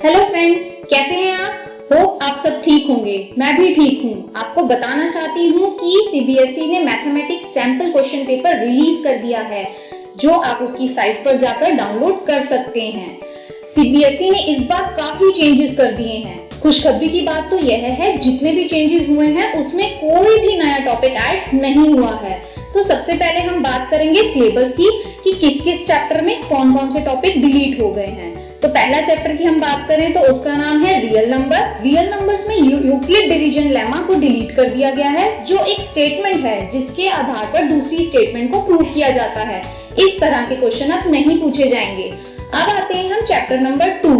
Hello friends, कैसे हैं आप? होप आप सब ठीक होंगे। मैं भी ठीक हूँ। आपको बताना चाहती हूँ कि सीबीएसई ने mathematics sample question paper release कर दिया है, जो आप उसकी साइट पर जाकर डाउनलोड कर सकते हैं। सीबीएसई ने इस बार काफी चेंजेस कर दिए हैं। खुशखबरी की बात तो यह है, जितने भी चेंजेस हुए हैं उसमें कोई भी नया टॉपिक ऐड नहीं हुआ है। तो सबसे पहले हम बात करेंगे सिलेबस की कि किस किस चैप्टर में कौन कौन से टॉपिक डिलीट हो गए हैं। तो पहला चैप्टर की हम बात करें तो उसका नाम है रियल नंबर। रियल नंबर्स में यूक्लिड डिवीजन लेमा को डिलीट कर दिया गया है, जो एक स्टेटमेंट है जिसके आधार पर दूसरी स्टेटमेंट को प्रूव किया जाता है। इस तरह के क्वेश्चन अब नहीं पूछे जाएंगे। अब आते हैं हम चैप्टर नंबर 2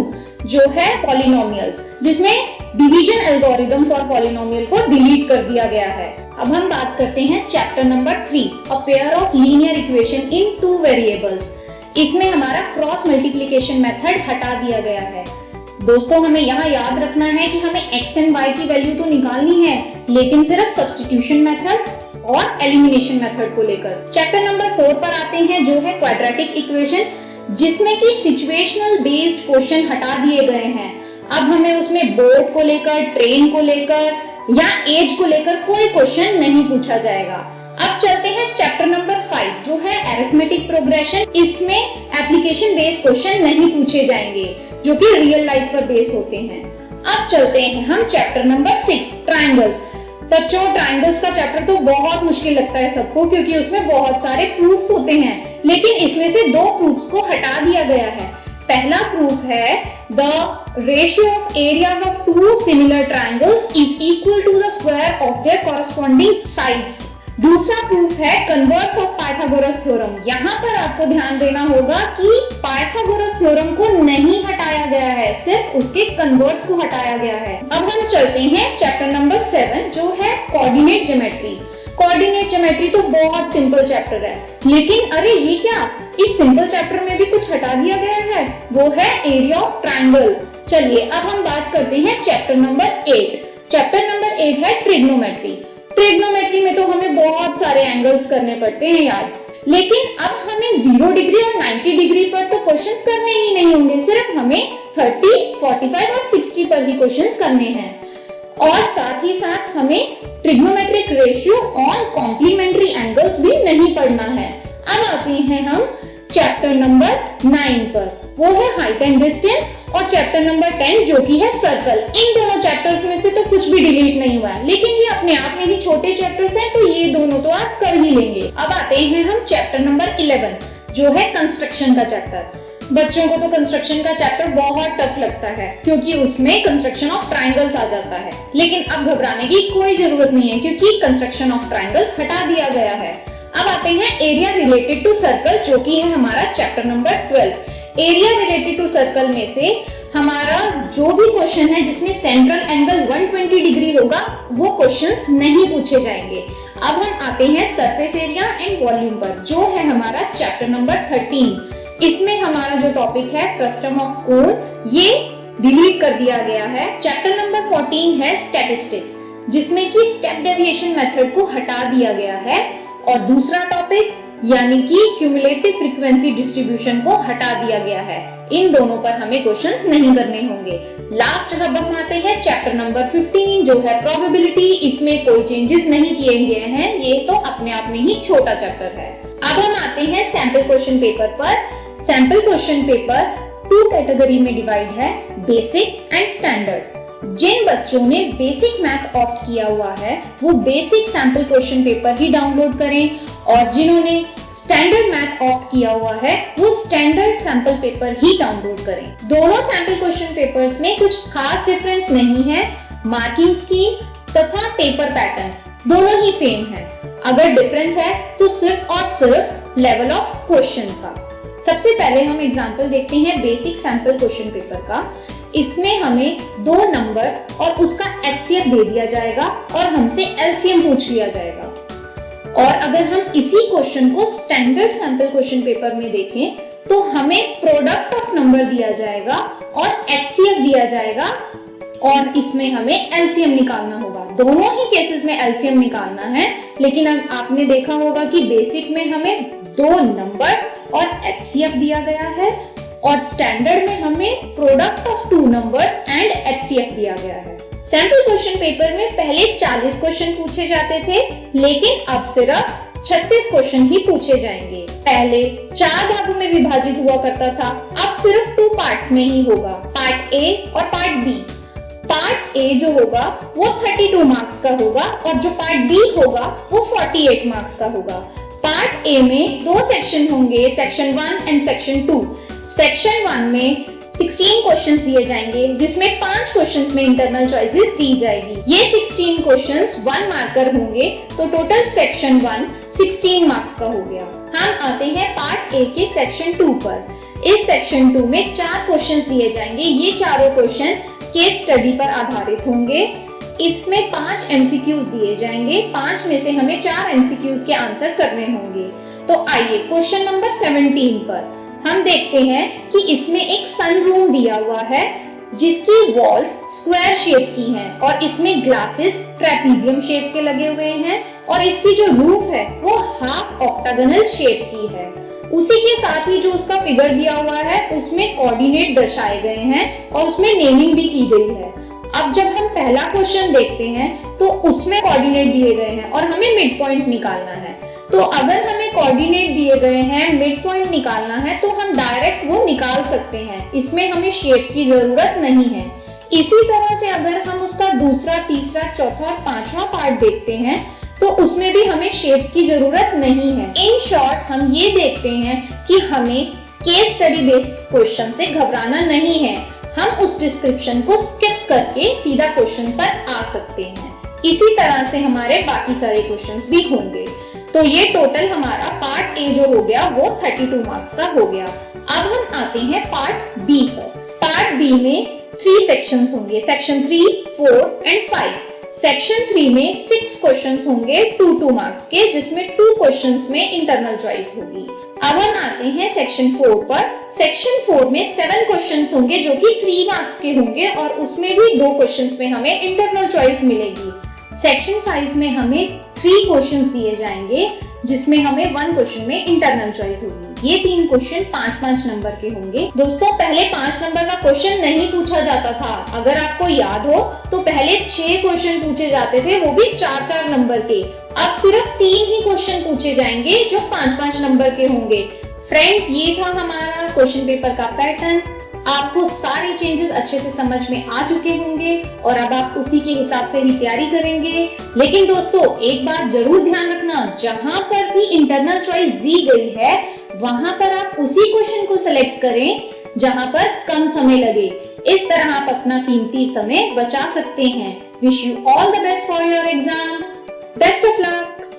जो है पॉलिनोमियल्स, जिसमें डिवीजन एल्गोरिथम फॉर पॉलिनोमियल को डिलीट कर दिया गया है। अब हम बात करते हैं chapter number 3 a pair of linear equation in 2 variables. इसमें हमारा क्रॉस मल्टीप्लिकेशन मेथड हटा दिया गया है। दोस्तों, हमें यहाँ याद रखना है कि हमें x एंड y की वैल्यू तो निकालनी है, लेकिन सिर्फ सब्स्टिट्यूशन मेथड और एलिमिनेशन मेथड को लेकर। चैप्टर नंबर 4 पर आते हैं जो है क्वाड्रेटिक इक्वेशन, जिसमें कि सिचुएशनल बेस्ड क्वेश्चन हटा दिए गए हैं। अब हमें उसमें बोट को लेकर, ट्रेन को लेकर या एज को लेकर कोई क्वेश्चन नहीं पूछा जाएगा। अब चलते हैं चैप्टर नंबर 5 जो है अरिथमेटिक प्रोग्रेशन। इसमें एप्लीकेशन बेस्ड क्वेश्चन नहीं पूछे जाएंगे, जो कि रियल लाइफ पर बेस होते हैं। अब चलते हैं हम चैप्टर नंबर 6 ट्रायंगल्स। बच्चों, ट्रायंगल्स का चैप्टर तो बहुत मुश्किल लगता है सबको, क्योंकि उसमें बहुत सारे प्रूफ्स होते हैं, लेकिन इसमें से 2 प्रूफ्स को हटा दिया गया है। पहला प्रूफ है the ratio of areas of 2 similar triangles is equal to the square of their corresponding sides. दूसरा प्रूफ है कन्वर्स ऑफ पाइथागोरस थ्योरम। यहाँ पर आपको ध्यान देना होगा कि पाइथागोरस थ्योरम को नहीं हटाया गया है, सिर्फ उसके कन्वर्स को हटाया गया है। अब हम चलते हैं चैप्टर नंबर 7 जो है कोऑर्डिनेट ज्योमेट्री। कोऑर्डिनेट ज्योमेट्री तो बहुत सिंपल चैप्टर है, लेकिन अरे ये क्या, इस सिंपल चैप्टर में भी कुछ हटा दिया गया है, वो है एरिया ऑफ ट्रायंगल। चलिए अब हम बात करते हैं चैप्टर नंबर 8। चैप्टर नंबर 8 है ट्रिग्नोमेट्री। ट्रिग्नोमेट्री में तो हमें बहुत सारे एंगल्स करने पड़ते हैं यार, लेकिन अब हमें 0 डिग्री और 90 डिग्री पर तो क्वेश्चंस करने ही नहीं होंगे, सिर्फ हमें 30, 45 और 60 पर ही क्वेश्चंस करने हैं। और साथ ही साथ हमें trigonometric ratio on complementary angles भी नहीं पढ़ना है। अब आते हैं हम चैप्टर नंबर 9 पर, वो है हाइट एंड डिस्टेंस, और चैप्टर नंबर 10 जो कि है सर्कल। इन दोनों चैप्टर्स में से तो कुछ भी डिलीट नहीं हुआ है, लेकिन ये अपने आप में ही छोटे चैप्टर्स हैं, तो ये दोनों तो आप कर ही लेंगे। अब आते हैं हम चैप्टर नंबर 11 जो है कंस्ट्रक्शन का चैप्टर। बच्चों को तो कंस्ट्रक्शन का चैप्टर बहुत टफ लगता है, क्योंकि उसमें कंस्ट्रक्शन ऑफ ट्रायंगल्स आ जाता है। लेकिन अब घबराने की कोई जरूरत नहीं है, क्योंकि कंस्ट्रक्शन ऑफ ट्रायंगल्स हटा दिया गया है। अब आते हैं एरिया रिलेटेड टू सर्कल, जो कि है हमारा chapter number 12। Area related to circle में से हमारा जो भी क्वेश्चन है जिसमें सेंट्रल एंगल 120 डिग्री होगा, वो क्वेश्चंस नहीं पूछे जाएंगे। अब हम आते हैं सरफेस एरिया एंड वॉल्यूम पर, जो है हमारा चैप्टर नंबर 13। इसमें हमारा जो टॉपिक है फ्रस्टम ऑफ कोन, ये डिलीट कर दिया गया है। चैप्टर नंबर 14 है स्टैटिस्टिक्स, जिसमें कि स्टेप डेविएशन मेथड को हटा दिया गया है, और दूसरा टॉपिक यानी कि क्यूमुलेटिव फ्रीक्वेंसी डिस्ट्रीब्यूशन को हटा दिया गया है। इन दोनों पर हमें क्वेश्चंस नहीं करने होंगे। लास्ट अब हम आते हैं चैप्टर नंबर 15 जो है प्रोबेबिलिटी। इसमें कोई चेंजेस नहीं किए गए हैं, ये तो अपने आप में ही छोटा चैप्टर है। अब हम आते हैं सैंपल क्वेश्चन पेपर पर। सैंपल क्वेश्चन पेपर 2 कैटेगरी में डिवाइड है, बेसिक एंड स्टैंडर्ड। जिन बच्चों ने बेसिक मैथ ऑप्ट किया हुआ है वो बेसिक सैंपल क्वेश्चन पेपर ही डाउनलोड करें, और जिन्होंने स्टैंडर्ड मैथ ऑप्ट किया हुआ है वो स्टैंडर्ड सैंपल पेपर ही डाउनलोड करें। दोनों सैंपल क्वेश्चन पेपर्स में कुछ खास डिफरेंस नहीं है। मार्किंग स्कीम तथा पेपर पैटर्न दोनों ही सेम है। अगर डिफरेंस है तो सिर्फ और सिर्फ लेवल ऑफ क्वेश्चन का। सबसे पहले हम एग्जांपल देखते हैं बेसिक सैंपल क्वेश्चन पेपर का। इसमें हमें 2 नंबर और उसका HCF दे दिया जाएगा और हमसे LCM पूछ लिया जाएगा। और अगर हम इसी क्वेश्चन को स्टैंडर्ड सैंपल क्वेश्चन पेपर में देखें तो हमें प्रोडक्ट ऑफ नंबर दिया जाएगा और HCF दिया जाएगा, और इसमें हमें LCM निकालना होगा। दोनों ही केसेस में LCM निकालना है, लेकिन अब आपने देखा होगा कि बेसिक में हमें 2 नंबर्स और HCF दिया गया है, और स्टैंडर्ड में हमें product of two numbers and HCF दिया गया है। सैंपल क्वेश्चन पेपर में पहले 40 क्वेश्चन पूछे जाते थे, लेकिन अब सिर्फ 36 क्वेश्चन ही पूछे जाएंगे। पहले 4 भागों में विभाजित हुआ करता था, अब सिर्फ 2 पार्ट्स में ही होगा, पार्ट ए और पार्ट बी। पार्ट ए जो होगा वो 32 मार्क्स का होगा और जो पार्ट बी होगा वो 48 मार्क्स का होगा। पार्ट ए में 2 सेक्शन होंगे, सेक्शन 1 एंड सेक्शन 2। सेक्शन 1 में 16 क्वेश्चंस दिए जाएंगे, जिसमें 5 क्वेश्चंस में इंटरनल चॉइसेस दी जाएगी। ये 16 क्वेश्चंस 1 मार्कर होंगे, तो टोटल सेक्शन 1 16 मार्क्स का हो गया। हम आते हैं पार्ट ए के सेक्शन 2 पर। इस सेक्शन 2 में 4 क्वेश्चंस दिए जाएंगे। ये चारों क्वेश्चन केस स्टडी पर आधारित होंगे। इसमें 5 MCQs दिए जाएंगे, 5 में से हमें 4 MCQs के आंसर करने होंगे। तो आइए क्वेश्चन नंबर 17 पर हम देखते हैं कि इसमें एक सन रूम दिया हुआ है जिसकी वॉल्स स्क्वायर शेप की हैं और इसमें ग्लासेस ट्रेपीजियम शेप के लगे हुए हैं और इसकी जो रूफ है वो हाफ ऑक्टागोनल शेप की है। उसी के साथ ही जो उसका फिगर दिया हुआ है उसमें कोऑर्डिनेट दर्शाए गए हैं और उसमें नेमिंग भी की गई है। अब जब हम पहला क्वेश्चन देखते हैं तो उसमें कोऑर्डिनेट दिए गए हैं और हमें मिड पॉइंट निकालना है। तो अगर हमें कोऑर्डिनेट दिए गए हैं, मिड पॉइंट निकालना है, तो हम डायरेक्ट वो निकाल सकते हैं, इसमें हमें शेप की जरूरत नहीं है। इसी तरह से अगर हम उसका दूसरा, तीसरा, चौथा और 5वां पार्ट देखते हैं तो उसमें भी हमें शेप्स की जरूरत नहीं है। इन शॉर्ट हम ये देखते हैं कि हमें केस स्टडी बेस्ड क्वेश्चन से घबराना नहीं है, हम उस डिस्क्रिप्शन को स्किप करके सीधा क्वेश्चन पर आ सकते हैं। इसी तरह से हमारे बाकी सारे क्वेश्चंस भी होंगे। तो ये टोटल हमारा पार्ट ए जो हो गया वो 32 मार्क्स का हो गया। अब हम आते हैं पार्ट बी पर। पार्ट बी में 3 सेक्शंस होंगे, सेक्शन 3, 4 एंड 5। सेक्शन 3 में 6 क्वेश्चंस होंगे 2 मार्क्स के, जिसमें 2 क्वेश्चंस में इंटरनल चॉइस होगी। अब हम आते हैं सेक्शन 4 पर। सेक्शन 4 में 7 क्वेश्चंस होंगे जो कि 3 मार्क्स के होंगे और उसमें भी 2 क्वेश्चंस में हमें इंटरनल चॉइस मिलेगी। सेक्शन 5 में हमें 3 क्वेश्चंस दिए जाएंगे जिसमें हमें 1 क्वेश्चन में इंटरनल चॉइस होगी। ये 3 क्वेश्चन 5-5 नंबर के होंगे। दोस्तों पहले 5 नंबर का क्वेश्चन नहीं पूछा जाता था, अगर आपको याद हो तो पहले 6 क्वेश्चन पूछे जाते थे, वो भी 4-4 नंबर के। अब सिर्फ 3 ही क्वेश्चन पूछे जाएंगे जो 5-5 नंबर के होंगे। फ्रेंड्स ये था हमारा क्वेश्चन पेपर का पैटर्न। आपको सारे चेंजेस अच्छे से समझ में आ चुके होंगे और अब आप उसी के हिसाब से ही तैयारी करेंगे। लेकिन दोस्तों एक बात जरूर ध्यान रखना, जहां पर भी इंटरनल चॉइस दी गई है वहां पर आप उसी क्वेश्चन को सिलेक्ट करें जहां पर कम समय लगे। इस तरह आप अपना कीमती समय बचा सकते हैं। Wish you all the best for your exam. Best of luck.